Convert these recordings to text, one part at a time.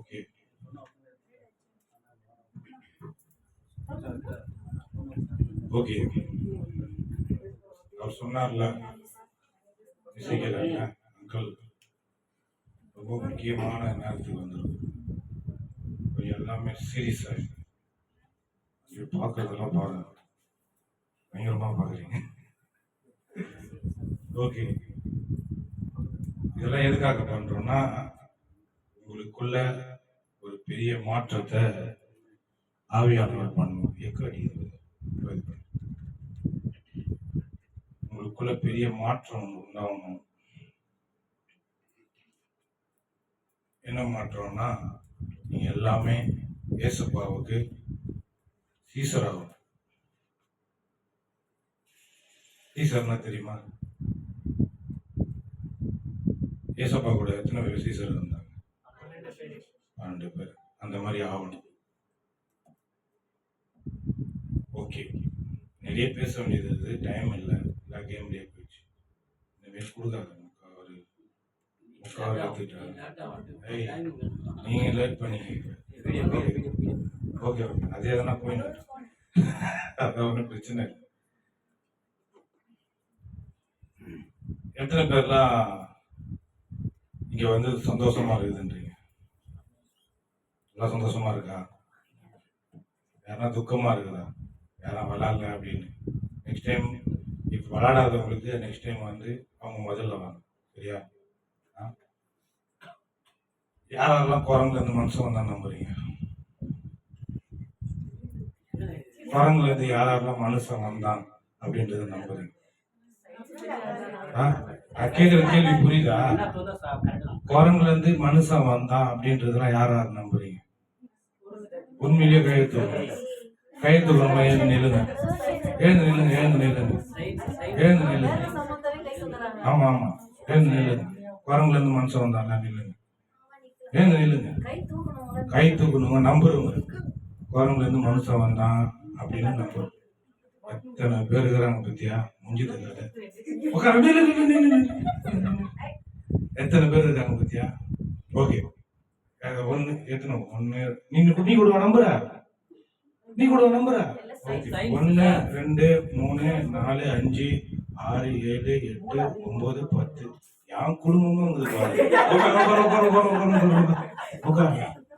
Okay. Okay, அவர் சொன்னார்ல இசைக்கல uncle ரொம்ப முக்கியமான நேரத்துக்கு வந்துடும். எல்லாமே சீரியஸ் ஆகிடும். பார்க்கறதெல்லாம் பாருங்க, பயங்கரமா பார்க்குறீங்க. ஓகே, இதெல்லாம் எதுக்காக பண்றோம்னா உங்களுக்குள்ள ஒரு பெரிய மாற்றத்தை ஆவியானவர் பண்ணணும். உங்களுக்குள்ள பெரிய மாற்றம் உண்டாகணும். என்ன மாற்றம்னா நீங்க எல்லாமே ஏசப்பாவுக்கு சீசர் ஆகும். சீசர்னா தெரியுமா? ஏசப்பா கூட எத்தனை பேர் சீசர் இருந்தாங்க? 12 பேர். அந்த மாதிரி ஆகணும். ஓகே, நிறைய பேச வேண்டியது, டைம் இல்லை, எல்லா கேம்லேயே போயிடுச்சு. இனிமேல் கொடுக்காத முக்காவை எடுத்துட்டாரு. நீங்க லேட் பண்ணிக்க. ஓகே ஓகே, அதே தானே போயிடும். அதான் ஒன்றும் பிரச்சனை இல்லை. எத்தனை பேர்லாம் இங்க வந்து சந்தோஷமா இருக்குதுன்றீங்க? எல்லாம் சந்தோஷமா இருக்கா? யாரா துக்கமா இருக்குதா? யாரா விளாடல அப்படின்னு? நெக்ஸ்ட் டைம் இப்போ விளாடாதவங்களுக்கு நெக்ஸ்ட் டைம் வந்து அவங்க முதல்ல வாங்க, சரியா? யாரெல்லாம் குரங்குல இருந்து மனுஷன் வந்தா நம்புறீங்க? குரங்குல இருந்து யாரெல்லாம் மனுஷன் வந்தான் அப்படின்றத நம்புறீங்க? கேட்கிற கேள்வி புரியுதா? குரங்குல இருந்து மனுஷன் வந்தான் அப்படின்றதுலாம் யார் யார் நம்புறீங்க? உண்மையிலேயே கையெழுத்துக்கணும். எழுந்து நில்லுங்க, எழுந்து நில்லுங்க, எழுந்து நில்லுங்க, எழுந்து நில்லுங்க. ஆமா ஆமா, எழுந்து நில்லுங்க. குரங்குல இருந்து மனுஷன் வந்தான் நில்லுங்க, எழுந்து நில்லுங்க, கை தூக்கணுங்க. நம்புறவங்க குரங்குல இருந்து மனுஷன் வந்தான் அப்படின்னு நம்புறோம். எத்தனை பேர் இருக்கிறாங்க பத்தியா? முடிஞ்சது எத்தனை பேர் இருக்காங்க பத்தியா? ஓகே, ஒண்ணு எத்தனை? ஒண்ணு. நீ கூட நம்புற, நீ கூட நம்புற. 1 2 3 4 5 6 7 8 9 10. என் குடும்பமும்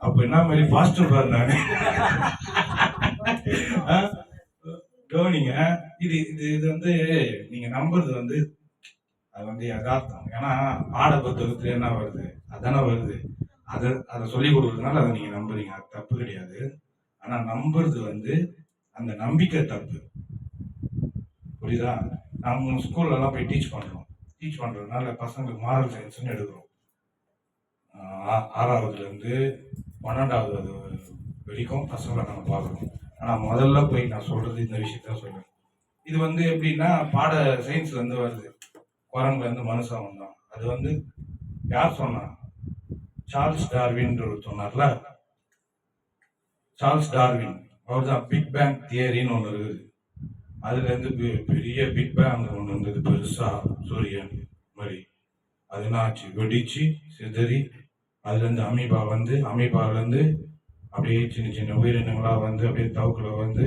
அப்ப என்ன மாதிரி பாஸ்டர் பாரு நானு. கவனிங்க, இது இது இது வந்து நீங்க நம்புறது வந்து அது வந்து யதார்த்தம். ஏன்னா பாட புத்தகத்துல என்ன வருது அதானே வருது. அதை சொல்லி கொடுக்கறதுனால அதை நீங்க நம்புறீங்க, அது தப்பு கிடையாது. ஆனா நம்புறது வந்து அந்த நம்பிக்கை தப்பு, புரியுதா? நம்ம ஸ்கூல்ல எல்லாம் போய் டீச் பண்றதுனால பசங்களுக்கு மாரல் சயின்ஸ்னு எடுக்கிறோம். 6ஆவதுல இருந்து 12வது வரைக்கும் பசங்களை நம்ம பார்க்கறோம். ஆனா முதல்ல போய் நான் சொல்றது இந்த விஷயத்த சொல்றேன். இது வந்து எப்படின்னா பாட சயின்ஸ்ல இருந்து வருது. குரங்குல இருந்து மனுஷன் வந்தான். அது வந்து யார் சொன்னா? சார்ல்ஸ் டார்வின் சொன்னார்ல. சார்ல்ஸ் டார்வின் அவர் தான் பிக் பேங் தியரின்னு ஒன்று இருக்குது. அதுல இருந்து பெரிய பிக் பேங் ஒன்று இருந்தது, பெருசா சூரியன் மாதிரி. அது என்ன ஆச்சு? வெடிச்சு சிதறி அதுல இருந்து அமீபாவில இருந்து அப்படியே சின்ன சின்ன உயிரினங்களா வந்து அப்படியே தவுக்குல இருந்து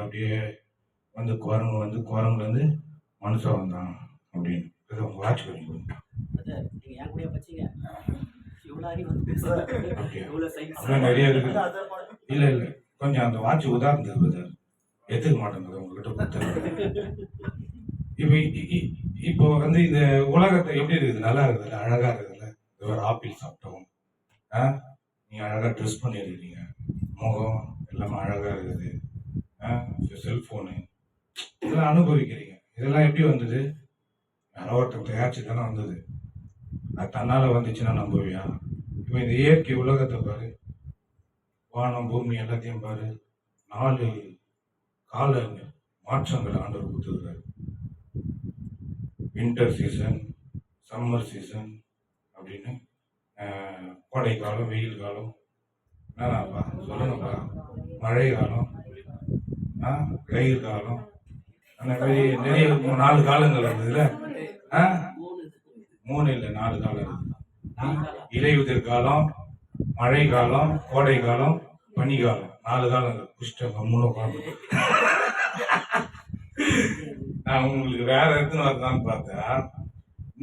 அப்படியே வந்து குரங்குல இருந்து மனுஷன் வந்தான் அப்படின்னு. உங்க வாட்ச் பண்ணி நிறைய இருக்கு. இல்ல கொஞ்சம் அந்த வாட்ச் உதாரணத்துக்கு எடுத்துக்க மாட்டேங்குது உங்ககிட்ட. இப்போ வந்து இந்த உலகத்தை எப்படி இருக்குது? நல்லா இருக்குதுல்ல, அழகா இருக்குதுல்ல. ஒரு ஆப்பிள் சாப்பிட்டோம், நீங்க அழகா ட்ரெஸ் பண்ணிருக்கீங்க, முகம் எல்லாமே அழகா இருக்குது, செல்போனு இதெல்லாம் அனுபவிக்கிறீங்க. இதெல்லாம் எப்படி வந்தது? யாரோ ஒருத்தர் தயாரிச்சு தானே வந்தது. அது தன்னால வந்துச்சுன்னா நம்புவியா? இப்போ இந்த இயற்கை உலகத்தை பாரு, வானம் பூமி எல்லாத்தையும் பாரு. 4 கால மாற்றங்கள் ஆண்டவர் கொடுத்துருக்காரு. வின்டர் சீசன், சம்மர் சீசன் அப்படின்னு, கோடை காலம், வெயில் காலம், என்னப்பா சொல்லுங்கப்பா, மழை காலம், வெயில் காலம், அந்த மாதிரி நிறைய 4 காலங்கள் இருந்ததுல. 3 இல்லை 4 காலம். இலையுதிர் காலம், மழை காலம், கோடை காலம், பனிக்காலம், 4 காலங்கள் புஷ்டம் 3 காலம். நான் உங்களுக்கு வேற இடத்துல வரலான்னு பார்த்தா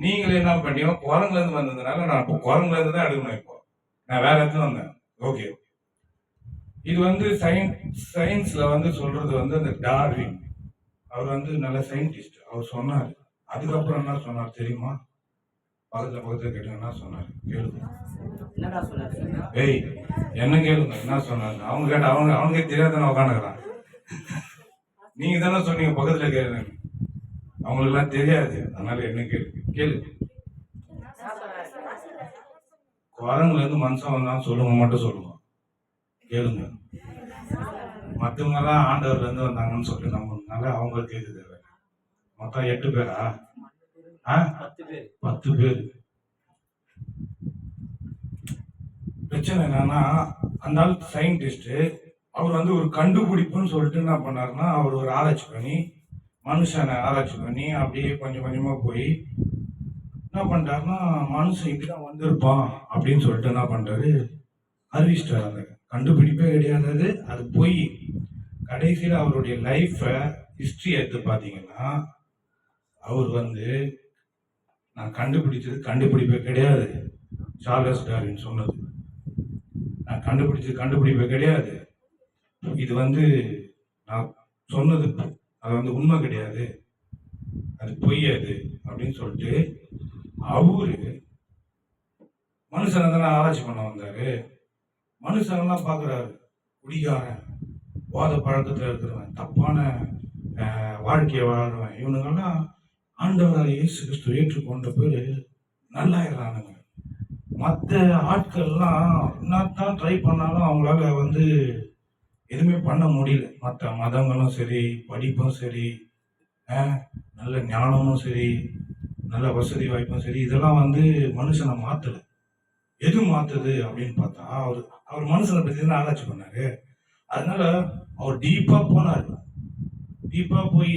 நீங்களே என்ன பண்ணீங்க, குரங்குல இருந்து வந்ததுனால நான் இப்போ குரங்குல இருந்து தான் எடுக்கணும். இப்போ நான் வேற இடத்துல வந்தேன். ஓகே, இது வந்து சயின்ஸ்ல வந்து சொல்றது வந்து அந்த டார்வின், அவர் வந்து நல்ல சயின்டிஸ்ட். அவர் சொன்னார். அதுக்கப்புறம் என்ன சொன்னார் தெரியுமா? பக்கத்துல கேட்டு என்ன சொன்னாரு கேளுங்க. ஏய் என்ன கேளுங்க என்ன சொன்னாரு. அவங்க கேட்ட அவனுக்கே தெரியாத உட்காந்துக்கிறான். நீங்க தானே சொன்னீங்க பக்கத்துல கேளுங்க. அவங்களுக்கு எல்லாம் தெரியாது, அதனால என்ன கேளு. குரங்குல இருந்து மனுஷன் வந்தான்னு சொல்லுங்க, மட்டும் சொல்லுங்க, கேளுங்க. மற்றவங்க எல்லாம் ஆண்டவர்ல இருந்து வந்தாங்கன்னு சொல்லி நம்பினால அவங்க கேக்குது. மொத்தம் 8 பேரா? 10 பேர். பிரச்சனை என்னன்னா, அந்த ஆள் சயின்டிஸ்ட், அவர் வந்து ஒரு கண்டுபிடிப்புன்னு சொல்லிட்டு என்ன பண்ணாருன்னா, அவர் ஒரு ஆராய்ச்சி பண்ணி மனுஷனை ஆராய்ச்சி பண்ணி அப்படியே கொஞ்சம் கொஞ்சமா போய் என்ன பண்றாருன்னா, மனுஷன் இப்படிதான் வந்திருப்பான் அப்படின்னு சொல்லிட்டு என்ன பண்றாரு, அறிவிச்சிட்டாரு. அந்த கண்டுபிடிப்பே கிடையாது, அது போய் கடைசியில் அவருடைய லைஃப ஹிஸ்டரி எடுத்து பார்த்தீங்கன்னா, அவர் வந்து நான் கண்டுபிடிச்சது கண்டுபிடிப்பே கிடையாது. சார்லஸ் டார்வின் சொன்னது நான் கண்டுபிடிச்சது கண்டுபிடிப்பே கிடையாது. இது வந்து நான் சொன்னது அது வந்து உண்மை கிடையாது, அது பொய்யாது அப்படின்னு சொல்லிட்டு அவரு மனுஷனை தானே ஆராய்ச்சி பண்ண வந்தாரு. மனுஷனெல்லாம் பார்க்குறாரு, குடிகாரன், போத பழக்கத்தில் இருக்கிறவன், தப்பான வாழ்க்கையை வாழ்றவன், இவனுங்கெல்லாம் ஆண்டவராக இயேசு கிறிஸ்து ஏற்றுக்கொண்ட பேர் நல்லாயிடுறானுங்க. மற்ற ஆட்கள்லாம் என்னத்தான் ட்ரை பண்ணாலும் அவங்களால வந்து எதுவுமே பண்ண முடியல. மற்ற மதங்களும் சரி, படிப்பும் சரி, நல்ல ஞானமும் சரி, நல்ல வசதி வாய்ப்பும் சரி, இதெல்லாம் வந்து மனுஷனை மாற்றலை. எது மாத்துது அப்படின்னு பார்த்தா அவர் மனுஷனை பற்றி தான் ஆராய்ச்சி பண்ணாரு. அதனால அவர் டீப்பா போனார். டீப்பா போய்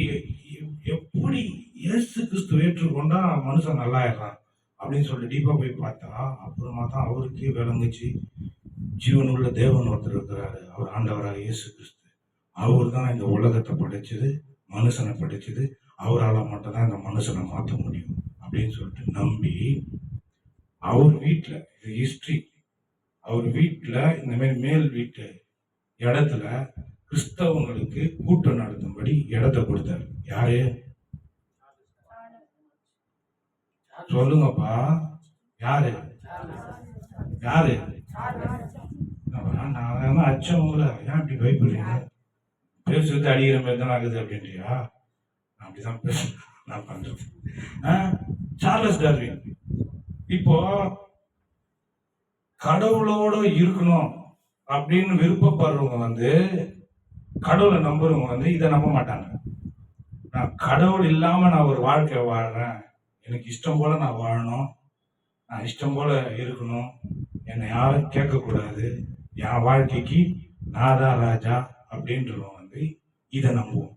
எப்படி இயேசு கிறிஸ்து ஏற்றுக்கொண்டா மனுஷன் நல்லாயிடலாம் அப்படின்னு சொல்லிட்டு டீப்பா போய் பார்த்தா அப்புறமா தான் அவருக்கே விளங்குச்சு, ஜீவனுள்ள தேவன் ஒருத்தர் இருக்கிறாரு, அவர் ஆண்டவராக இயேசு கிறிஸ்து. அவர் தான் இந்த உலகத்தை படைச்சது, மனுஷனை படைச்சது, அவரால் மட்டும்தான் இந்த மனுஷனை மாற்ற முடியும் அப்படின்னு சொல்லிட்டு நம்பி அவர் வீட்டில், இது ஹிஸ்டரி, அவர் வீட்டில் இந்த மாதிரி மேல் வீட்டு இடத்துல கிறிஸ்தவங்களுக்கு கூட்டம் நடத்தும்படி இடத்தை கொடுத்தாரு. யாரு சொல்லுங்கப்பா? யாரு யாரு? நான் அச்சவங்கள ஏன் இப்படி பயப்படுறீங்க? பேர் சுத்தி அடிக்கிற மாதிரி தான் ஆகுது அப்படின்றியா? அப்படிதான் பேச நான் பண்றது. சார்லஸ் டார்வின் இப்போ கடவுளோட இருக்கணும் அப்படின்னு விருப்பப்படுறவங்க வந்து, கடவுளை நம்புறவங்க வந்து இதை நம்ப மாட்டாங்க. நான் கடவுள் இல்லாம நான் ஒரு வாழ்க்கை வாழ்றேன், எனக்கு இஷ்டம் போல நான் வாழணும், நான் இஷ்டம் போல இருக்கணும், என்னை யாரும் கேட்கக்கூடாது, என் வாழ்க்கைக்கு நான் தான் ராஜா அப்படின்றவங்க வந்து இதை நம்புவோம்.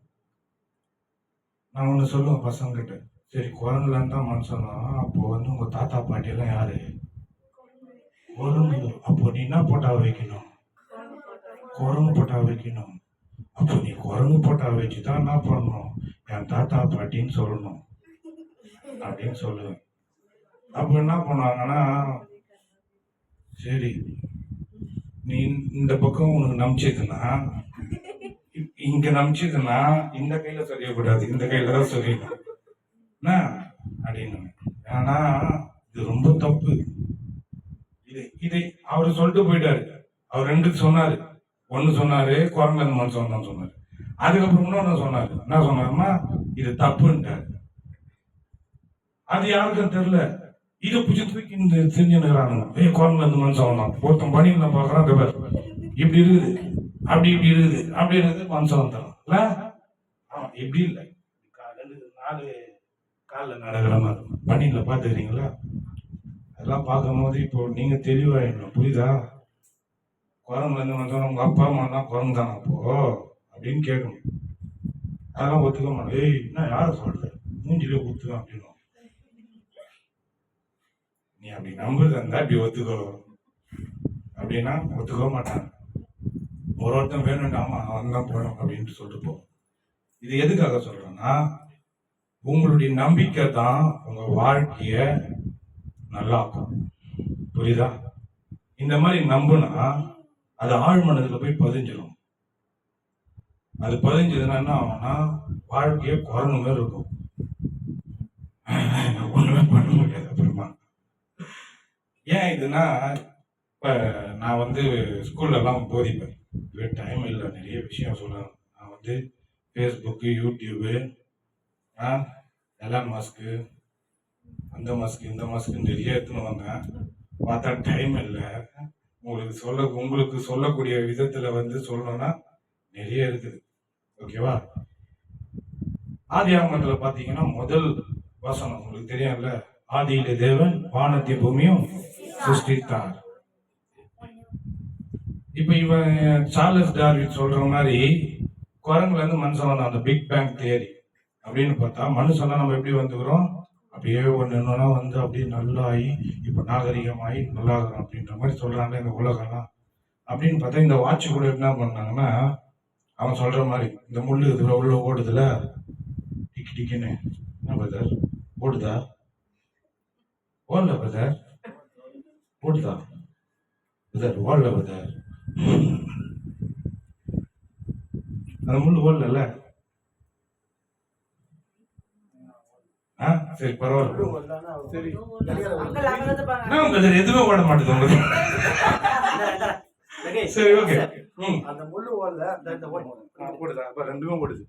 நான் ஒன்று சொல்லுவேன் பசங்கிட்ட, சரி குரங்குலான்னு தான் மனுஷனா, அப்போ வந்து உங்க தாத்தா பாட்டியெல்லாம் யாரு? குரங்கு. அப்போ நீ என்ன போட்டா வைக்கணும்? குரங்கு போட்டா வைக்கணும். அப்போ நீ குரங்கு போட்டா வச்சுதான் என்ன பண்ணணும்? என் தாத்தா பாட்டின்னு சொல்லணும் அப்படின்னு சொல்லுவேன். அப்ப என்ன பண்ணுவாங்கன்னா, சரி நீ இந்த பக்கம் உனக்கு நம்பிச்சதுன்னா, இங்க நம்பிச்சதுன்னா இந்த கையில சொல்லக்கூடாது, இந்த கையில தான் சொல்லணும் அப்படின்னு. ஏன்னா இது ரொம்ப தப்பு. இதை அவரு சொல்லிட்டு போயிட்டாரு. அவர் 2 சொன்னாரு. ஒண்ணு சொன்னாரு குரங்குல இருந்து மனுஷன் தான் சொன்னாரு. அதுக்கப்புறம் இன்னொன்னு சொன்னாரு. என்ன சொன்னாருன்னா இது தப்புன்ட்டாரு. அது யாருக்கும் தெரியல. இதை பிடிச்சி தூக்கி தெரிஞ்சுக்கிறானுங்க. குரங்குல இருந்து மனுஷன் வந்தான், ஒருத்தன் பணியில் நான் பாக்குறான், இப்படி இருக்குது, அப்படி இப்படி இருக்குது, அப்படி இருக்குது, மனுஷன் வந்தான் இல்ல. இப்படி இல்லை, 4 காலில் நடக்கிற மாதிரி பணியில பாத்துக்கிறீங்களா? அதெல்லாம் பார்க்கும் போது இப்போ நீங்க தெளிவாயிடணும். புரியுதா? குரங்குல இருந்து வந்தோம், உங்க அப்பா அம்மா தான் குரங்கு தானே அப்போ அப்படின்னு கேட்கணும். அதெல்லாம் ஒத்துக்க மாட்டோம். ஏய் என்ன யார சொல்ற, மூஞ்சிலே ஊத்துவேன் அப்படின்னு. நீ அப்படி நம்புறதா இருந்தா அப்படி ஒத்துக்கோ. அப்படி அப்படின்னா ஒத்துக்க மாட்டாங்க. ஒருத்தன் வேணும்டாமா அவன் தான் போகணும் அப்படின்ட்டு சொல்லிட்டு போவோம். இது எதுக்காக சொல்றேன்னா, உங்களுடைய நம்பிக்கை தான் உங்க வாழ்க்கைய நல்லா ஆக்கும். புரியுதா? இந்த மாதிரி நம்புனா அது ஆழ்மனதுல போய் பதிஞ்சிடும். அது பதிஞ்சதுன்னா என்ன ஆகும்னா, வாழ்க்கைய குறைஞ்ச மாதிரி இருக்கும், ஒண்ணுமே பண்ண முடியாது. அப்புறமா ஏன் இதுனா, இப்ப நான் வந்து ஸ்கூல்ல எல்லாம் போதிப்பேன். டைம் இல்லை, நிறைய விஷயம் சொல்லணும். நான் வந்து ஃபேஸ்புக்கு, யூடியூபு, எலான் மாஸ்க்கு, அந்த மாஸ்க்கு இந்த மாஸ்க்கு நிறைய எடுத்துன்னு வந்தேன். பார்த்தா டைம் இல்லை. உங்களுக்கு சொல்லக்கூடிய விதத்துல வந்து சொல்லணும்னா நிறைய இருக்குது. ஓகேவா? ஆதியாகமத்துல பாத்தீங்கன்னா முதல் வசனம் உங்களுக்கு தெரியும்ல, ஆதியிலே தேவன் வானத்தை பூமியும் சிருஷ்டித்தார். இப்ப இவன் சார்லஸ் டார்வின் சொல்ற மாதிரி குரங்குல இருந்து மனுஷன் வந்தான், அந்த பிக் பேங் தியரி அப்படின்னு பார்த்தா, மனுஷன்லாம் நம்ம எப்படி வந்துக்கிறோம், அப்படியே ஒன்று வந்து அப்படியே நல்லாகி இப்போ நாகரிகமாகி நல்லாகிறோம் அப்படின்ற மாதிரி சொல்றாங்க இந்த உலகம்லாம். அப்படின்னு பார்த்தா இந்த வாட்ச் கூட என்ன பண்ணாங்கன்னா, அவன் சொல்ற மாதிரி இந்த முள்ளு இதுல உள்ள ஓடுதுல டிக்கி டிக்கின்னு, என்ன பிரதர் ஓடுதா? ஓடல பிரதர், ஓடுதா பிரதர்? ஓடல பிரதர், அந்த முள்ளு ஓடல. சரி பரவாயில்ல, எதுவுமே ஓட மாட்டேது உங்களுக்கு. சரி ஓகே, அந்த முள்ளு ஓடல, ஓடுதா? ரெண்டுமே ஓடுது.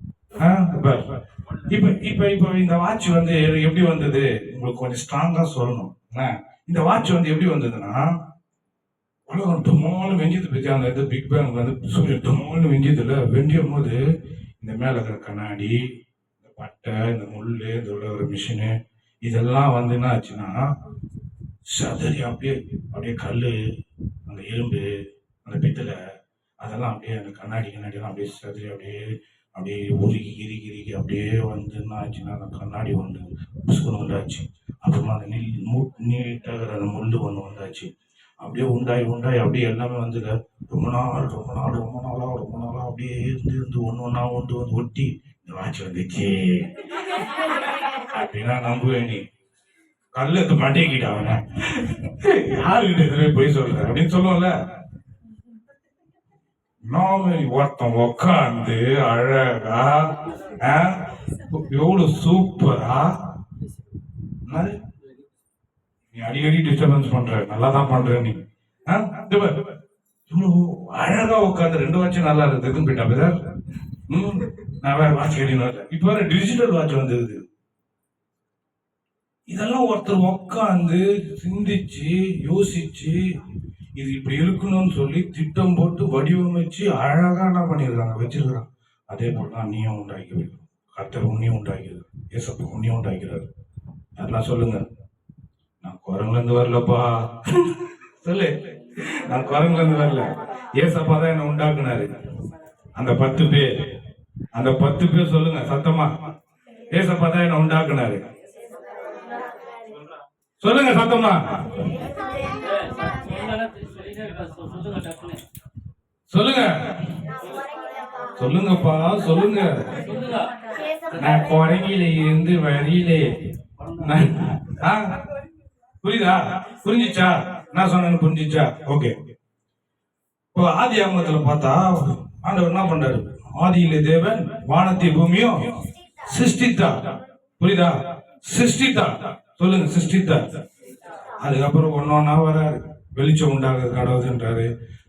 இப்ப இப்ப இப்ப இந்த வாட்ச் வந்து எப்படி வந்தது உங்களுக்கு கொஞ்சம் ஸ்ட்ராங்கா சொல்லணும். இந்த வாட்ச் வந்து எப்படி வந்ததுன்னா, உலகம் தும்மாலும் வெஞ்சது பத்தி, அந்த இது பிக் பேங் வந்து சூரியன் தும்மாலும் வெஞ்சதுல வெண்டியும் போது இந்த மேல இருக்கிற கண்ணாடி, இந்த பட்டை, இந்த முள்ளு, இந்த உள்ள ஒரு மிஷினு, இதெல்லாம் வந்து என்ன ஆச்சுன்னா சதறி அப்படியே அப்படியே கல்லு, அந்த இரும்பு, அந்த பித்தளை, அதெல்லாம் அப்படியே அந்த கண்ணாடி எல்லாம் அப்படியே சதறி அப்படியே அப்படியே உருகி இறுகி அப்படியே வந்து என்ன ஆச்சுன்னா அந்த கண்ணாடி ஒன்று புசுக்குன்னு உண்டாச்சு. அப்புறமா அந்த நீட்டாகிற அந்த முள்ளு ஒன்று வந்தாச்சு. அப்படியே உண்டாய் அப்படியே எல்லாமே வந்து ரொம்ப நாளா அப்படியே இருந்து ஒன்று ஒன்றா வந்து ஒட்டி இந்த வாட்ச் வந்துச்சு அப்படின்னா நம்புவேன் நீ? கல்ல எடுத்து மாட்டேங்கிட்ட அவன, யாருக்கிட்ட எதுவுமே போய் சொல்ற அப்படின்னு சொல்லுவோம்ல. நாம ஒருத்தன் உக்காந்து அழகா எவ்வளவு சூப்பரா, நீ அடிக்கடி டிஸ்டர்பன்ஸ் பண்ற, நல்லா தான் பண்ற நீ. இவ்வளவு அழகா உட்காந்து 2 வாட்சும் நல்லா இருக்குதுன்னு போயிட்டா பிரதர். நான் வேற வாட்ச் கேட்டீங்க, இப்ப வேற டிஜிட்டல் வாட்ச் வந்தது. இதெல்லாம் ஒருத்தர் உட்காந்து சிந்திச்சு யோசிச்சு இது இப்படி இருக்கணும்னு சொல்லி திட்டம் போட்டு வடிவமைச்சு அழகா என்ன பண்ணிருக்காங்க, வச்சிருக்கிறான். அதே போலதான் நீயும் உண்டாக்கி வைக்கணும். கர்த்தர் உன்னையும் உண்டாக்கிறது, ஏசப்பா உன்னையும் உண்டாக்கிறாரு. அதெல்லாம் சொல்லுங்க, நான் குரங்குல இருந்து வரலப்பா. சொல்லு, நான் குரங்குல இருந்து வரல, ஏசப்பா தான் என்ன உண்டாக்குனாரு. அந்த 10 பேர், அந்த 10 பேர் சொல்லுங்க சத்தமா, ஏசப்பா தான் என்ன உண்டாக்குனாரு. சொல்லுங்க சத்தமா, சொல்லுங்க சொல்லுங்கப்பா சொல்லுங்க. நான் குரங்கில இருந்து வரியிலே, புரியுதா? புரிஞ்சிச்சா? நான் சொன்னேன்னு புரிஞ்சிச்சா? ஓகே. இப்போ ஆதி ஆகமத்துல பார்த்தா ஆண்டவர் என்ன பண்றாரு, ஆதியிலே தேவன் வானத்தை பூமியும் சிருஷ்டித்தார். புரியுதா? சிருஷ்டித்தார். சொல்லுங்க, சிருஷ்டித்தார். அதுக்கப்புறம் ஒன்னொன்னா வராரு, வெளிச்சம் உண்டாகுது கடவுதுன்றாரு.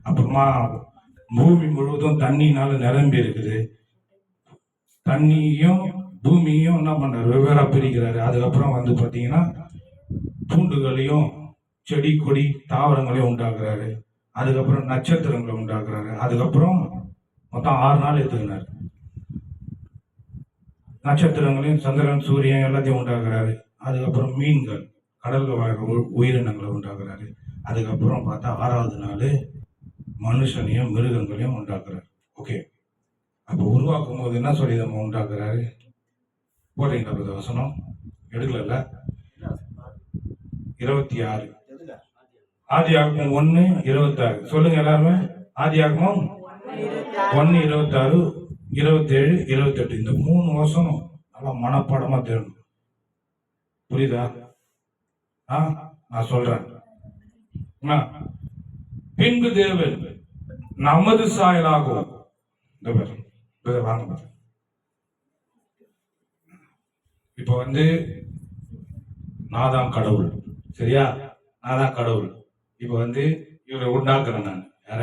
அப்புறமா பூமி முழுவதும் தண்ணினால நிரம்பி இருக்குது. தண்ணியும் பூமியும் என்ன பண்றாரு, வெவ்வேறா பிரிக்கிறாரு. அதுக்கப்புறம் வந்து பாத்தீங்கன்னா பூண்டுகளையும் செடி கொடி தாவரங்களையும் உண்டாக்குறாரு. அதுக்கப்புறம் நட்சத்திரங்களை உண்டாக்குறாரு. அதுக்கப்புறம் மொத்தம் 6 நாள் எடுத்துக்கினாரு. நட்சத்திரங்களையும் சந்திரன் சூரியன் எல்லாத்தையும் உண்டாக்குறாரு. அதுக்கப்புறம் மீன்கள், கடல்ல வாழ்கிற உயிரினங்களை உண்டாக்குறாரு. அதுக்கப்புறம் பார்த்தா 6வது நாள் மனுஷனையும் மிருகங்களையும் உண்டாக்குறாரு. ஓகே, அப்போ உருவாக்கும் போது என்ன சொல்லி நம்ம உண்டாக்குறாரு? போடுறீங்களா வசனம்? எடுக்கல, 26 ஆதியாகமம் 1:26 சொல்லுங்க எல்லாருமே. ஆதியாகமம் 1:26, 27, 28 இந்த 3 வசனம் நல்லா மனப்பாடமா தெரியும். புரியுதா? நான் சொல்றேன். பின்பு தேவன் நமது சாயலாகும். வாங்க. இப்ப நான் தான் கடவுள், சரியா? நான் தான் கடவுள். இப்ப இவரை உண்டாக்குறேன். நான் யார?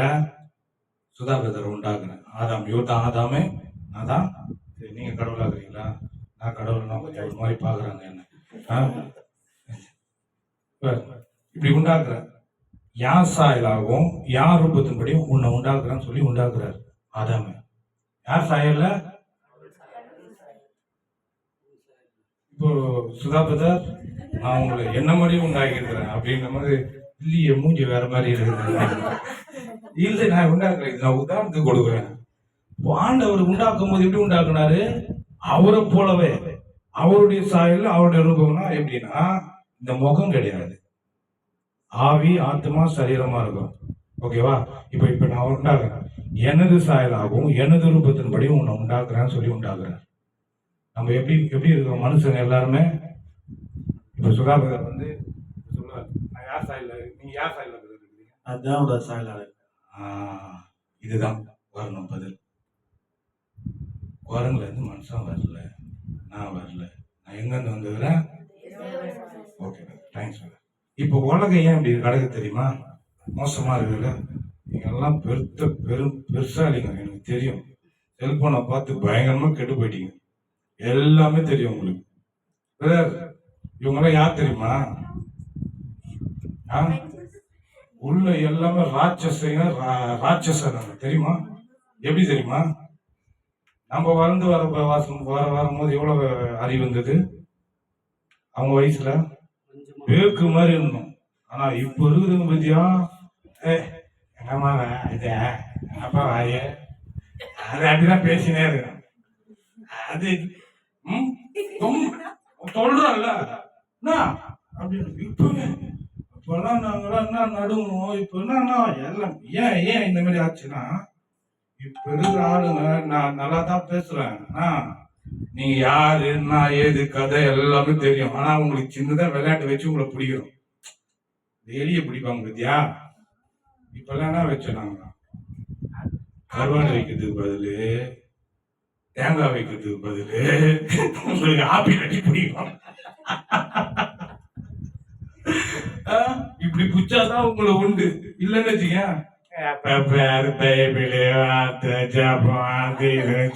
சுதாகர் உண்டாக்குறேன். ஆதாம், இவர் தான் ஆதாமே, நான் தான். சரி, நீங்க கடவுளாக்குறீங்களா? நான் கடவுள் நான் கொஞ்சம் ஒரு மாதிரி பாக்குறாங்க என்ன. இப்படி உண்டாக்குறேன். யார் சாயலாகவும் யார் ரூபத்தின்படியும் உன்னை உண்டாக்குறான்னு சொல்லி உண்டாக்குறாரு ஆதாமே. யார் சாயல்ல? இப்போ சுதாபதர், நான் உங்களை என்ன மாதிரியும் உண்டாக்கிருக்கிறேன் அப்படின்ற மாதிரி இல்லையே, மூஞ்சி வேற மாதிரி இருக்குது. இல்லை, நான் உண்டாக்குறேன். நான் உதாரணத்துக்கு கொடுக்குறேன். ஆண்டவர் உண்டாக்கும் போது எப்படி உண்டாக்குனாரு? அவரை போலவே அவருடைய சாயல் அவருடைய ரூபம்னா எப்படின்னா, இந்த முகம் கிடையாது, ஆவி ஆத்மா சரீரமா இருக்கும். ஓகேவா? இப்ப நான் உண்டாக்குறேன். எனது சாயலாகவும் எனது ரூபத்தின்படியும் உன்னை உண்டாக்குறேன்னு சொல்லி உண்டாக்குறேன். நம்ம எப்படி எப்படி இருக்கிறோம் மனுஷங்க எல்லாருமே? இப்ப சுதாகர் சொல்லுவார், நான் யார் சாயல, நீங்க யார் சாயல இருக்கீங்க? அதான் சாயலா. இதுதான் வரணும் பதில். குரங்குல இருந்து மனுஷன் வரல, நான் வரல, நான் எங்க இருந்து வந்துக்கிறேன்? Okay, thanks. இப்போ உலகம் ஏன் இப்படி கிடக்கு தெரியுமா? மோசமா இருக்குல்ல. நீங்க எல்லாம் பெருசாலிங்க, எனக்கு தெரியும். செல்போனை பார்த்து பயங்கரமா கெட்டு போயிட்டீங்க. எல்லாமே தெரியும் உங்களுக்கு. இவங்கெல்லாம் யார் தெரியுமா? உள்ள எல்லாமே ராட்சசங்க தெரியுமா? எப்படி தெரியுமா? நம்ம வளர்ந்து வரும்போது எவ்வளவு அறிவு இருந்தது அவங்க வயசுல? பேக்கு மாதிரி இருந்தோம். ஆனா இப்ப இருக்குதுங்க பத்தியா, எங்கம்மா இது அப்பா வாரிய அது அப்படிதான் பேசினே இருக்கு. அது சொல்றோம்ல இப்பெல்லாம் நாங்களாம் என்ன நடுவோம். இப்ப என்ன எல்லாம் ஏன் இந்த மாதிரி ஆச்சுன்னா, இப்ப இருக்கிற ஆளுங்க நான் நல்லா தான் பேசுறேன். நீங்க யாரு என்ன ஏது கதை எல்லாமே தெரியும். ஆனா உங்களுக்கு சின்னதா விளையாட்டு வச்சு உங்களை பிடிக்கிறோம். எலிய பிடிப்பாங்க பத்தியா? இப்பெல்லாம் என்ன வச்சோம், கருவாடு வைக்கிறதுக்கு பதிலு தேங்காய் வைக்கிறதுக்கு பதிலு உங்களுக்கு ஆப்பிள் அடி பிடிக்கும். இப்படி புச்சாதான் உங்களை உண்டு. இல்லன்னு வச்சுக்க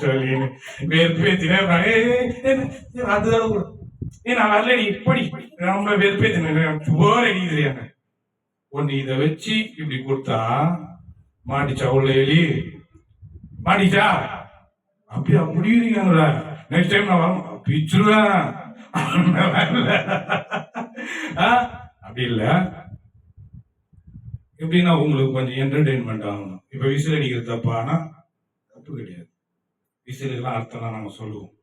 சொல்லி வெறுப்பேத்தின நான் வரல, நீ இப்படி ரொம்ப வெறுப்பேத்தின போர் அடிக்குது. ஒன்று இதை வச்சு இப்படி கொடுத்தா மாட்டிச்சா உள்ள எலி மாட்டிச்சா அப்படியா முடியுறீங்களா? நெக்ஸ்ட் டைம் நான் வர பிச்சுருவேன். அப்படி இல்ல, எப்படின்னா உங்களுக்கு கொஞ்சம் என்டர்டெயின்மெண்ட் ஆகணும். இப்ப விசில் அடிக்கிறது தப்பானா தப்பு கிடையாது. விசிலுக்கெல்லாம் அர்த்தம்லாம் நாங்க சொல்லுவோம்.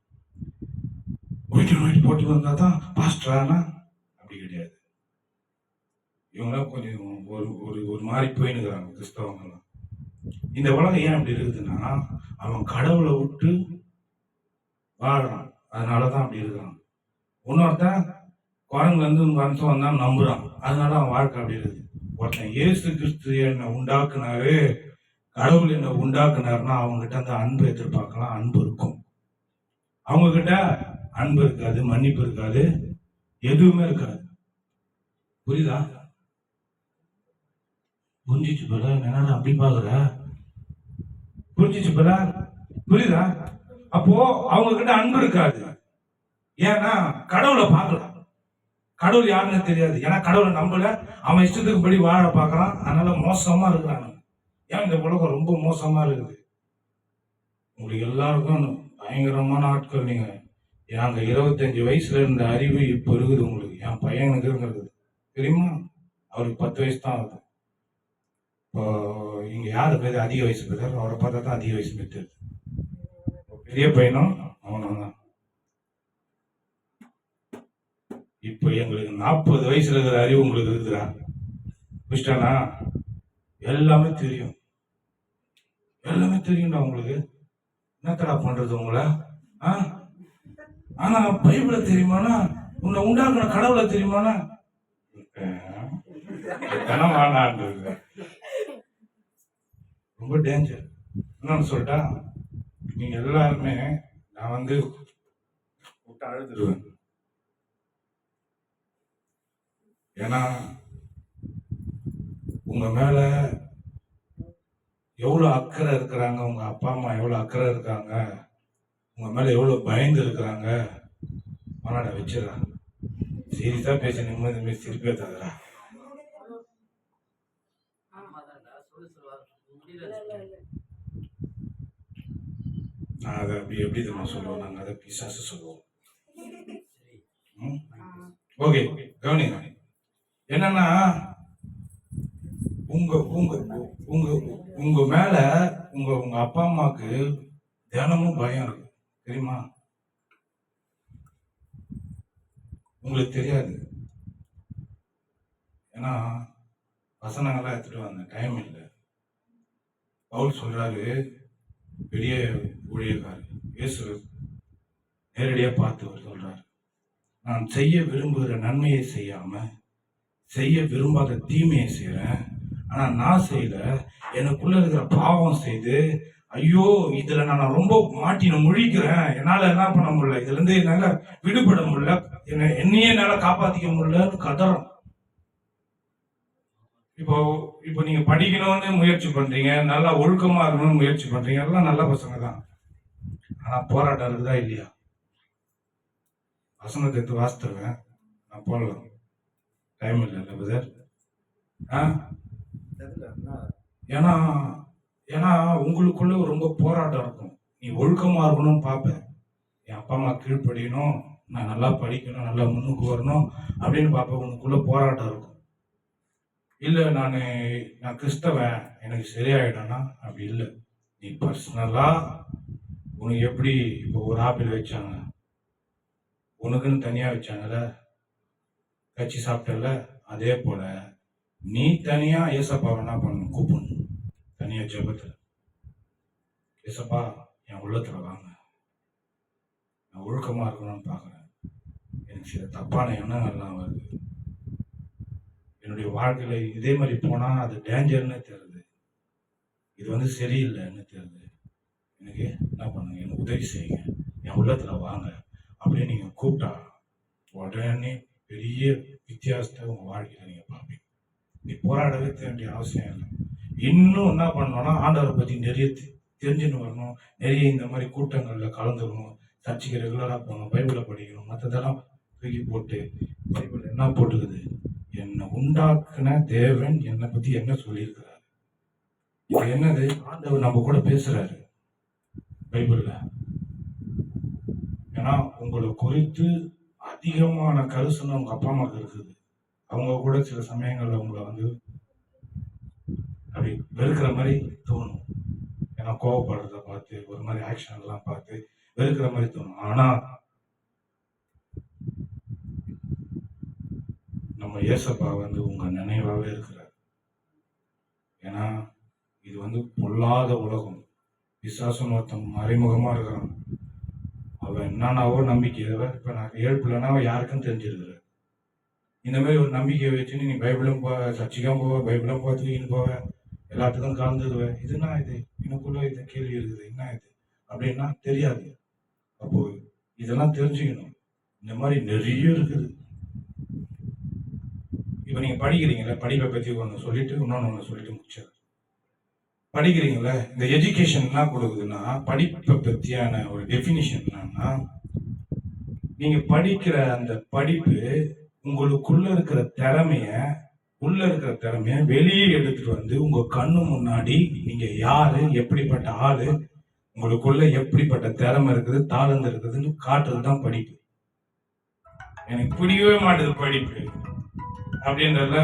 போட்டு வந்தா தான் பாஸ்டரானா அப்படி கிடையாது. இவங்களாம் கொஞ்சம் ஒரு மாதிரி போயினுக்கிறாங்க கிறிஸ்தவங்கெல்லாம். இந்த உலகம் ஏன் அப்படி இருக்குதுன்னா, அவன் கடவுளை விட்டு வாழறான், அதனாலதான் அப்படி இருக்கிறான். இன்னொருத்தன் குரங்குல இருந்து மனுஷன் வந்தான் நம்புறான், அதனால அவன் வாழ்க்கை அப்படி இருக்குது. ஒருத்தன் இயேசு கிறிஸ்து என்னை உண்டாக்குனாரு, கடவுள் என்னை உண்டாக்குனாருன்னா அவங்க கிட்ட அந்த அன்பு எதிர்பார்க்கலாம். அன்பு இருக்கும். அவங்க கிட்ட அன்பு இருக்காது, மன்னிப்பு இருக்காது, எதுவுமே இருக்காது. புரியுதா? புரிஞ்சிச்சு போல. என்னடா அப்படி பாக்குற? புரிஞ்சிச்சு போல, புரியுதா? அப்போ அவங்க கிட்ட அன்பு இருக்காது. ஏன்னா கடவுளை பார்க்கலாம். கடவுள் யாருன்னு தெரியாது. ஏன்னா கடவுளை நம்பல, அவன் இஷ்டத்துக்கு படி வாழ பார்க்கறான். அதனால மோசமா இருக்கிறான். ஏன் இந்த உலகம் ரொம்ப மோசமா இருக்குது? உங்களுக்கு எல்லாருக்கும் பயங்கரமான ஆட்கள். நீங்க நாங்க 25 வயசுல இருந்த அறிவு இப்ப இருக்குது உங்களுக்கு. என் பையனுக்கு இருக்குது தெரியுமா? அவருக்கு 10 வயசு தான் ஆகுது. இப்போ இங்க யாரு பேர் அதிக வயசு பேர்? அவரை பார்த்தா தான் அதிக வயசு பேர். பெரிய பையனும் அவனும் தான். இப்ப எங்களுக்கு 40 வயசுல இருக்கிற அறிவு உங்களுக்கு இருக்குதா? புரிச்சிட்டானா? எல்லாமே தெரியும், எல்லாமே தெரியும்டா உங்களுக்கு. என்னத்தடா பண்றது உங்களை? ஆனா பைபிள தெரியுமானா, உன்னை உண்டாக்குன கடவுளை தெரியுமானா, ரொம்ப டேஞ்சர். என்னன்னு சொல்லிட்டா, நீங்க எல்லாருமே நான் வந்து விட்டு அழுதுருவேன். ஏன்னா உங்க மேல எவ்வளவு அக்கறை இருக்கிறாங்க, உங்க அப்பா அம்மா எவ்வளவு அக்கறை இருக்காங்க, உங்க மேல எவ்வளவு பயந்து இருக்கிறாங்க. ஆனாட வச்சிடறாங்க. சீரியஸா பேச நிம்மதி திருப்பி தகுறா. நான் அதை அப்படி எப்படி தெரியுமா சொல்லுவோம், நாங்க அதை பிசாசு சொல்லுவோம். ஓகே, கவனிங்க. என்னன்னா உங்க உங்க உங்க உங்க மேல உங்க உங்க அப்பா அம்மாவுக்கு தினமும் பயம் இருக்கு தெரியுமா? உங்களுக்கு தெரியாது. ஏன்னா வசனங்கள்லாம் எடுத்துட்டு வந்த டைம் இல்லை. பவுல் சொல்றாரு, பெரிய ஊழியக்காரர் இயேசு நேரடியா பார்த்து அவர் சொல்றாரு, நான் செய்ய விரும்புகிற நன்மையை செய்யாம செய்ய விரும்பாத தீமையை செய்யறேன். ஆனா நான் செய்யல, எனக்குள்ள இருக்கிற பாவம் செய்து, ஐயோ இதுல நான் ரொம்ப மாட்டின முழிக்கிறேன், என்னால என்ன பண்ண முடியல, இதுல இருந்து என்னால விடுபட முடியல, என்னையே என்னால காப்பாத்திக்க முடியலன்னு கதறோம். இப்போ இப்போ நீங்க படிக்கணும்னு முயற்சி பண்றீங்க, நல்லா ஒழுக்கமா இருக்கணும்னு முயற்சி பண்றீங்க, எல்லாம் நல்ல பசங்க தான். ஆனா போராட்டம் இருக்குதா இல்லையா? வசனத்தை எடுத்து வாசித்துருவேன், நான் போடலாம், டைம் இல்லை பிரதர். ஏன்னா ஏன்னா உங்களுக்குள்ள ரொம்ப போராட்டம் இருக்கும். நீ ஒழுக்கமா இருக்கணும்னு பார்ப்பேன், என் அப்பா அம்மா கீழ்ப்படியணும், நான் நல்லா படிக்கணும், நல்லா முன்னுக்கு வரணும் அப்படின்னு பார்ப்பேன். உனக்குள்ள போராட்டம் இருக்கும். இல்லை நான் கிறிஸ்தவன், எனக்கு சரியாயிடனா? அப்படி இல்லை. நீ பர்சனலா உனக்கு எப்படி இப்போ ஒரு ஆப்பிள் வச்சாங்க, உனக்குன்னு தனியா வச்சாங்கல்ல, கட்சி சாப்பிட்டல, அதே போல நீ தனியா ஏசப்பா என்ன பண்ணணும், கூப்பிடணும் தனியா ஜெபத்துல. ஏசப்பா என் உள்ளத்துல வாங்க, நான் ஒழுக்கமா இருக்கணும்னு பாக்குறேன், எனக்கு சில தப்பான எண்ணங்கள்லாம் வருது, என்னுடைய வாழ்க்கையில இதே மாதிரி போனா அது டேஞ்சர்னு தெரியுது, இது வந்து சரியில்லைன்னு தெரியுது, எனக்கு என்ன பண்ணுங்க, எனக்கு உதவி செய்யுங்க, என் உள்ளத்துல வாங்க அப்படின்னு நீங்க கூப்பிட்டா உடனே பெரிய வித்தியாசத்தை உங்க வாழ்க்கையில நீங்க பார்ப்பீங்க. நீ போராடவே வேண்டிய அவசியம் இல்லை. இன்னும் என்ன பண்ணணும்னா, ஆண்டவரை பத்தி நிறைய தெரிஞ்சுன்னு வரணும், நிறைய இந்த மாதிரி கூட்டங்கள்ல கலந்துக்கணும், சர்ச்சைக்கு ரெகுலரா போகணும், பைபிளை படிக்கணும், மற்றதெல்லாம் தூக்கி போட்டு பைபிள் என்ன போட்டுக்குது, என்னை உண்டாக்குன தேவன் என்னை பத்தி என்ன சொல்லியிருக்கிறார், இது என்னது, ஆண்டவர் நம்ம கூட பேசுறாரு பைபிள்ல. ஏன்னா உங்களை குறித்து அதிகமான கருசனை உங்க அப்பா அம்மாவுக்கு இருக்குது. அவங்க கூட சில சமயங்கள்ல உங்களை வந்து அப்படி வெறுக்கிற மாதிரி தோணும். ஏன்னா கோவப்படுறத பார்த்து, ஒரு மாதிரி ஆக்ஷன் எல்லாம் பார்த்து வெறுக்கிற மாதிரி தோணும். ஆனா நம்ம ஏசப்பா வந்து உங்க நினைவாவே இருக்கிறார். ஏன்னா இது வந்து பொல்லாத உலகம், பிசாசுன்னு ஒருத்தன் மறைமுகமா இருக்கிறான். அவன் என்னன்னாவோ நம்பிக்கை, இப்ப நான் ஏழ்பிள்ளைனா யாருக்கும் தெரிஞ்சிருக்கிற இந்த மாதிரி ஒரு நம்பிக்கையை வச்சுன்னு நீ பைபிளும் போவ, சர்ச்சைக்கும் போவ, பைபிளும் தூக்கின்னு போவ, எல்லாத்துக்கும் கலந்துக்குவேன். இதுனா இது எனக்குள்ள இது கேள்வி இருக்குது, என்ன இது அப்படின்னா தெரியாது. அப்போ இதெல்லாம் தெரிஞ்சுக்கணும். இந்த மாதிரி நிறைய இருக்குது. இப்ப நீங்க படிக்கிறீங்களா, படிப்பை பத்தி ஒன்று சொல்லிட்டு இன்னொன்னு சொல்லிட்டு முடிச்சாரு. படிக்கிறீங்களா, இந்த எஜுகேஷன் என்ன கொடுக்குதுன்னா, படிப்பை பத்தியான ஒரு டெபினிஷன் என்னன்னா, நீங்க படிக்கிற அந்த படிப்பு உங்களுக்குள்ள இருக்கிற திறமைய வெளியே எடுத்துட்டு வந்து உங்க கண்ணு முன்னாடி நீங்க யாரு, எப்படிப்பட்ட ஆளு, உங்களுக்குள்ள எப்படிப்பட்ட திறமை இருக்குது, தாளந்து இருக்குதுன்னு காட்டுறதுதான் படிப்பு. எனக்கு பிடிக்கவே மாட்டேது படிப்பு அப்படின்றத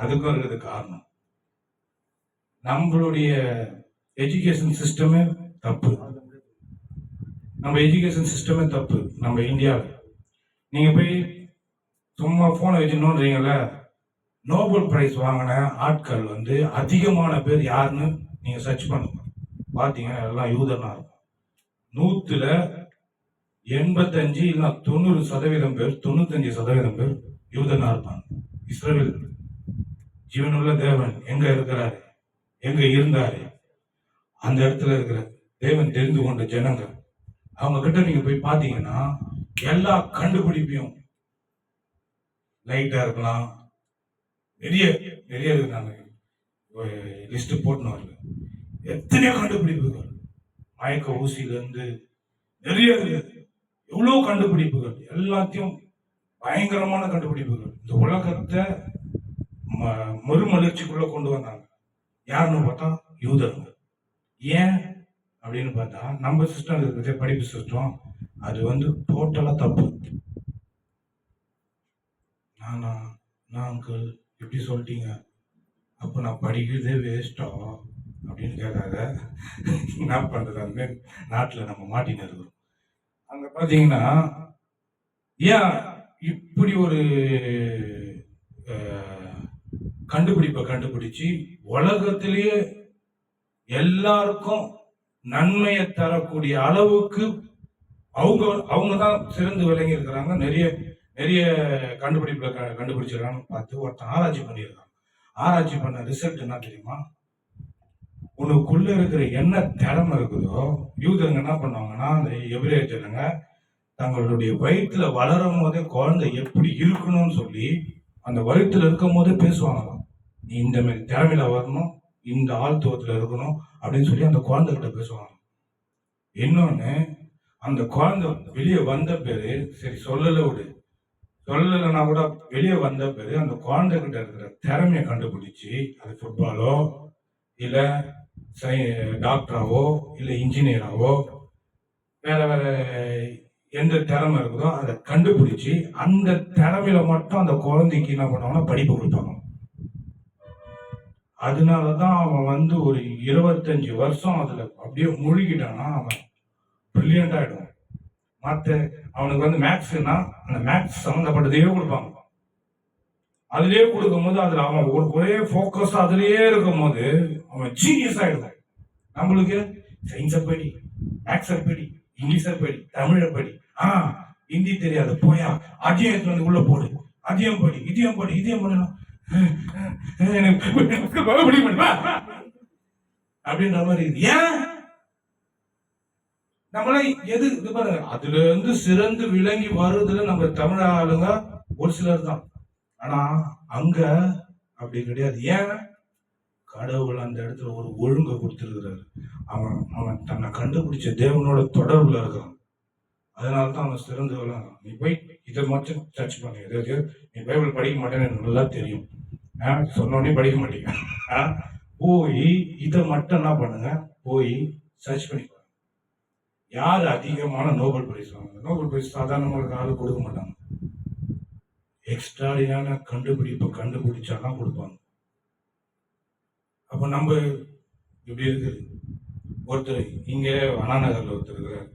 அதுக்கும் இருக்குது காரணம். நம்மளுடைய எஜுகேஷன் சிஸ்டமே தப்பு. நம்ம எஜுகேஷன் சிஸ்டமே தப்பு. நம்ம இந்தியாவில் நீங்க போய் சும்மா போனை வச்சு நோண்டுறீங்கல்ல, நோபல் பிரைஸ் வாங்கின ஆட்கள் வந்து அதிகமான பேர் யாருன்னு நீங்க சர்ச் பண்ணுங்க, பாத்தீங்கன்னா எல்லாம் யூதனா இருக்கும். 100ல 85 இல்ல 90% பேர், 95% பேர் யூதனா இருப்பாங்க. இஸ்ரவேல் ஜீவனுள்ள தேவன் எங்க இருக்கிறாரு, எங்க இருந்தாரு, அந்த இடத்துல இருக்கிற தேவன் தெரிந்து கொண்ட ஜனங்க. அவங்க கிட்ட நீங்க போய் பாத்தீங்கன்னா எல்லா கண்டுபிடிப்பையும், லைட்டா இருக்கலாம், நிறைய நிறைய இருக்காங்க, லிஸ்ட் போட்டுன்னு வரல, எத்தனையோ கண்டுபிடிப்புகள், மயக்க ஊசியில இருந்து நிறைய எவ்வளவு கண்டுபிடிப்புகள், எல்லாத்தையும் பயங்கரமான கண்டுபிடிப்புகள் இந்த உலகத்தை மறுமலர்ச்சிக்குள்ள கொண்டு வந்தாங்க. யாருன்னு பார்த்தா யூதர்கள். ஏன் அப்படின்னு பார்த்தா நம்ம சிஸ்டம் இருக்கிற படிப்பு சிஸ்டம் அது வந்து டோட்டலா தப்பு. நான் அங்கிள் எப்படி சொல்லிட்டீங்க, அப்போ நான் படிக்கிறதே வேஸ்டா அப்படின்னு கேட்காத. என்ன பண்றது, நாட்டில் நம்ம மாட்டின்னு இருக்கிறோம். அங்க பாத்தீங்கன்னா ஏன் இப்படி ஒரு கண்டுபிடிப்பை கண்டுபிடிச்சு உலகத்திலேயே எல்லாருக்கும் நன்மையை தரக்கூடிய அளவுக்கு அவங்க தான் சிறந்து விளங்கி இருக்கிறாங்க. நிறைய நிறைய கண்டுபிடிப்புல கண்டுபிடிச்சிருக்காங்க பார்த்து ஒருத்தன் ஆராய்ச்சி பண்ணியிருக்காங்க. ஆராய்ச்சி பண்ண ரிசல்ட் என்ன தெரியுமா, உனக்குள்ள இருக்கிற என்ன திறமை இருக்குதோ, யூதங்க என்ன பண்ணுவாங்கன்னா அந்த எபிரேய ஜனங்க தங்களுடைய வயிற்றுல வளரும் போதே குழந்தை எப்படி இருக்கணும்னு சொல்லி அந்த வயிற்றுல இருக்கும் போதே பேசுவாங்களாம். நீ இந்த மாதிரி திறமையில வரணும், இந்த ஆழ்த்துவத்துல இருக்கணும் அப்படின்னு சொல்லி அந்த குழந்தைகிட்ட பேசுவாங்க. இன்னொன்னு, அந்த குழந்தை வெளியே வந்த பேரு, சரி சொல்லல விடு, சொல்லலைன்னா கூட வெளியே வந்த பேரு அந்த குழந்தைகிட்ட இருக்கிற திறமையை கண்டுபிடிச்சு அது ஃபுட்பாலோ இல்ல டாக்டராவோ இல்ல இன்ஜினியராவோ வேற வேற எந்த திறமை இருக்குதோ அதை கண்டுபிடிச்சு அந்த திறமையில மட்டும் அந்த குழந்தைக்கு என்ன பண்ணுவாங்கன்னா படிப்பு கொடுப்பாங்க. அதனாலதான் அவன் வந்து ஒரு 25 வருஷம் அதுல அப்படியே மூழ்கிட்டானா அவன் பிரில்லியன்ட் ஆயிடும். மற்ற அவனுக்கு வந்து மேக்ஸ்னா அந்த மேக்ஸ் சம்மந்தப்பட்டதையே கொடுப்பாங்க. அதுலயே கொடுக்கும் போது அதுல அவன் ஒரே போக்கஸ் அதுலயே இருக்கும் போது அவன் ஜீனியஸ் ஆயிடுவான். நம்மளுக்கு சயின்ஸை படி, மேக்ஸை படி, இங்கிலீஷை படி, தமிழை படி, ஹிந்தி தெரியாது போயா அதையும் வந்து உள்ள போடு, அதையும் படி, இதையும் படி, இதையும் பண்ணணும் அப்படின்ற மாதிரி. ஏன் நம்மள எது இது பாருங்க, அதுல இருந்து சிறந்து விளங்கி வருதுல நம்ம தமிழ் ஆளுங்க ஒரு சிலர் தான். ஆனா அங்க அப்படி கிடையாது. ஏன், கடவுள் அந்த இடத்துல ஒரு ஒழுங்கை கொடுத்திருக்கிறாரு. அவன் அவன் தன்னை கண்டுபிடிச்ச தேவனோட தொடர்புல இருக்கான். அதனாலதான் அவன் சிறந்து விளங்கான். நீ போய் இதை மட்டும் சர்ச் பண்ணி, நீ பைபிள் படிக்க மாட்டேன்னு எனக்கு நல்லா தெரியும், சொன்னோடனே படிக்க மாட்டீங்க, போய் இதை மட்டும் என்ன பண்ணுங்க, போய் சர்ச் பண்ணி பாருங்க. யார் அதிகமான நோபல் பிரைஸ் வாங்க? நோபல் பிரைஸ் சாதாரணமாக ஆளு கொடுக்க மாட்டாங்க, எக்ஸ்ட்ராடினான கண்டுபிடிப்பை கண்டுபிடிச்சாதான் கொடுப்பாங்க. அப்ப நம்ம இப்படி இருக்குது. ஒருத்தர் இங்க அண்ணாநகர்ல ஒருத்தர் இருக்கிறார்.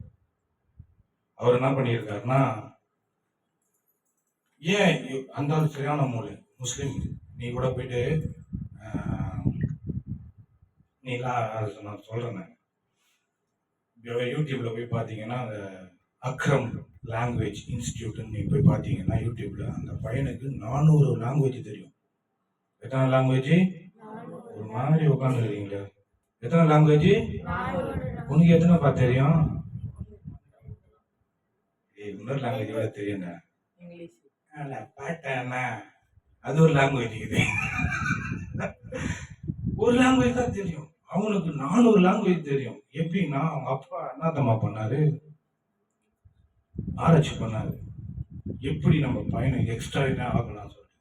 அவர் என்ன பண்ணியிருக்காருன்னா, ஏன் அந்த சரியான மூலை முஸ்லீம், நீ கூட போயிட்டு நீலாம் நான் சொல்றேன், யூடியூப்ல போய் பார்த்தீங்கன்னா அந்த அக்ரம் லாங்குவேஜ் இன்ஸ்டிடியூட்னு நீங்க போய் பார்த்தீங்கன்னா யூடியூப்ல அந்த பையனுக்கு 400 லாங்குவேஜ் தெரியும். எத்தனை லாங்குவேஜ்? ஒரு மாதிரி உட்காந்து இருக்கீங்களா? எத்தனை லாங்குவேஜ்? உனக்கு எத்தனை தெரியும்? இன்னொரு லாங்குவேஜ் கூட தெரியுங்க, பாட்டா அது ஒரு லாங்குவேஜ். இது ஒரு லாங்குவேஜ் தான் தெரியும். அவனுக்கு 400 லாங்குவேஜ் தெரியும். எப்படின்னா அவங்க அப்பா என்னத்தம்மா பண்ணாரு, ஆராய்ச்சி பண்ணாரு, எப்படி நம்ம பையனை எக்ஸ்ட்ரா ஆகலாம் சொல்லி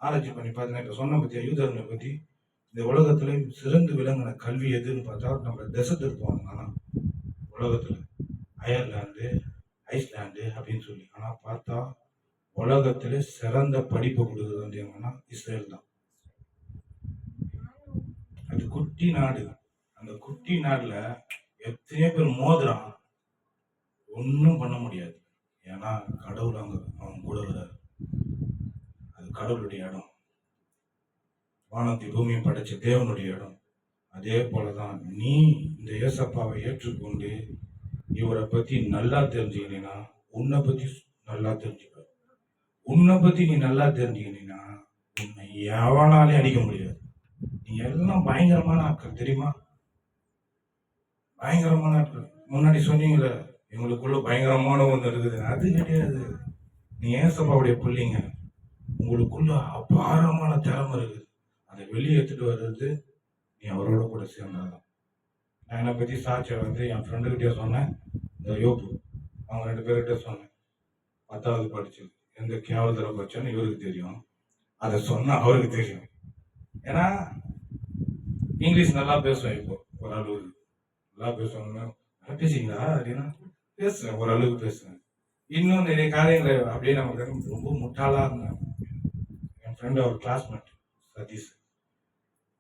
ஆராய்ச்சி பண்ணி பார்த்தீங்கன்னா சொன்ன பத்தியா யூதர்களை பத்தி இந்த உலகத்துல சிறந்து விளங்கின கல்வி எதுன்னு பார்த்தா நம்ம தேசத்துக்கு போவாங்க. ஆனா உலகத்துல அயர்லாந்து, ஐஸ்லாந்து அப்படின்னு சொல்லி, ஆனா பார்த்தா உலகத்துல சிறந்த படிப்பு கொடுக்குறது வந்து எங்கன்னா இஸ்ரேல் தான். அது குட்டி நாடு. அந்த குட்டி நாடுல எத்தனையோ பேர் மோதுறான், ஒன்றும் பண்ண முடியாது. ஏன்னா கடவுள் அவங்க கூட வர்றாரு. அது கடவுளுடைய இடம். வானத்தை பூமியும் படைச்ச தேவனுடைய இடம். அதே போலதான் நீ இந்த ஏசப்பாவை ஏற்றுக்கொண்டு இவரை பத்தி நல்லா தெரிஞ்சுக்கினா உன்னை பத்தி நல்லா தெரிஞ்சுக்க. உன்னை பத்தி நீ நல்லா தெரிஞ்சுக்கினா உன்னை எவனாலே அடிக்க முடியாது. நீ எல்லாம் பயங்கரமான ஆட்கள் தெரியுமா? பயங்கரமான ஆட்கள். முன்னாடி சொன்னீங்களே எங்களுக்குள்ள பயங்கரமான ஒன்று இருக்குது, அது கிடையாது. நீ ஏசப்பாவுடைய பிள்ளைங்க, உங்களுக்குள்ள அபாரமான திறமை இருக்குது. அதை வெளியே எடுத்துட்டு வர்றது நீ அவரோட கூட சேர்ந்தாதான். நான் என்னை பத்தி சாட்சியை என் ஃப்ரெண்டுகிட்டே சொன்னேன், இந்த யோப்பு, அவங்க 2 பேர்கிட்ட சொன்னேன். 10வது படிச்சு எந்த கேவலத்தில் படிச்சோன்னு இவருக்கு தெரியும், அதை சொன்னா அவருக்கு தெரியும். ஏன்னா இங்கிலீஷ் நல்லா பேசுவேன். இப்போ ஓரளவுக்கு நல்லா பேசுவாங்க. பேசிங்களா அப்படின்னா பேசுவேன், ஓரளவுக்கு பேசுவேன். இன்னும் நிறைய காரியங்களை அப்படியே நமக்கு ரொம்ப முட்டாளா இருந்தேன். என் ஃப்ரெண்டு அவர் கிளாஸ்மேட் சதீஷ்.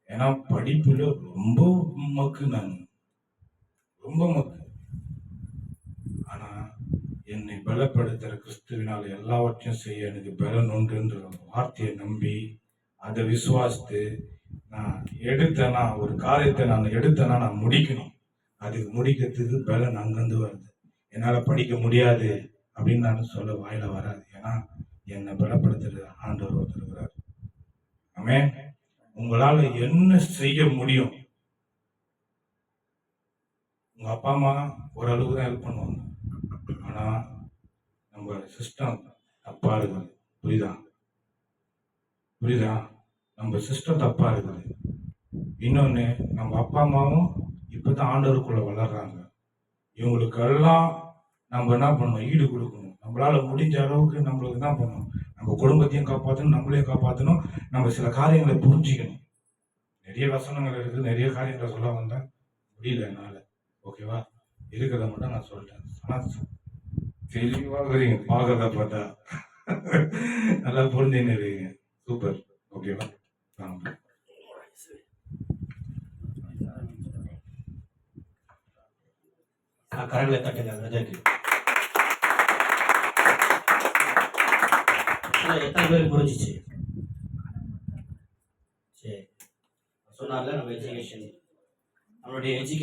ஏன்னா படிப்புல ரொம்ப மக்கு, நான் ரொம்ப மக்கு. ஆனா என்னை பலப்படுத்துற கிறிஸ்துவினால் எல்லாவற்றையும் செய்ய எனக்கு பலன் உண்டுன்ற வார்த்தையை நம்பி அதை விசுவாசித்து நான் எடுத்தேன்னா, ஒரு காரியத்தை நான் எடுத்தேன்னா நான் முடிக்கணும். அதுக்கு முடிக்கிறதுக்கு பலன் அங்கிருந்து வருது. என்னால் படிக்க முடியாது அப்படின்னு நான் சொல்ல வாயில வராது. ஏன்னா என்னை பலப்படுத்துறது ஆண்டவர் ஒருத்தருக்கிறார். ஆமென். உங்களால என்ன செய்ய முடியும்? உங்க அப்பா அம்மா ஓரளவுக்கு தான் ஹெல்ப் பண்ணுவாங்க. ஆனா நம்ம சிஸ்டம் தப்பா இருக்குது. புரியுதா? நம்ம சிஸ்டம் தப்பா இருக்குது. இன்னொன்னு, நம்ம அப்பா அம்மாவும் இப்பதான் ஆண்டவருக்குள்ள வளர்றாங்க. இவங்களுக்கெல்லாம் நம்ம என்ன பண்ணணும்? ஈடு கொடுக்கணும். நம்மளால முடிஞ்ச அளவுக்கு நம்மளுக்கு என்ன பண்ணணும்? நம்ம குடும்பத்தையும் காப்பாற்றணும், நம்மளையும் காப்பாற்றணும். நம்ம சில காரியங்களை புரிஞ்சுக்கணும். நிறைய வசனங்கள் இருக்குது, நிறைய காரியங்களை சொல்ல வந்தேன், முடியல என்னால. ஓகேவா? இருக்கிறத மட்டும் நான் சொல்லிட்டேன். ஆனா தெளிவாக இருக்கீங்க, பார்க்கறத பார்த்தா நல்லா புரிஞ்சுன்னு இருக்கீங்க. சூப்பர். ஓகேவா? கரங்களை தட்டுங்க பிரதருக்கு. எத்தனை பேருக்கு புரிஞ்சிச்சு? சரி, சொன்னார்ல நம்ம எஜுகேஷன், நம்மளுடைய எஜுகேஷன்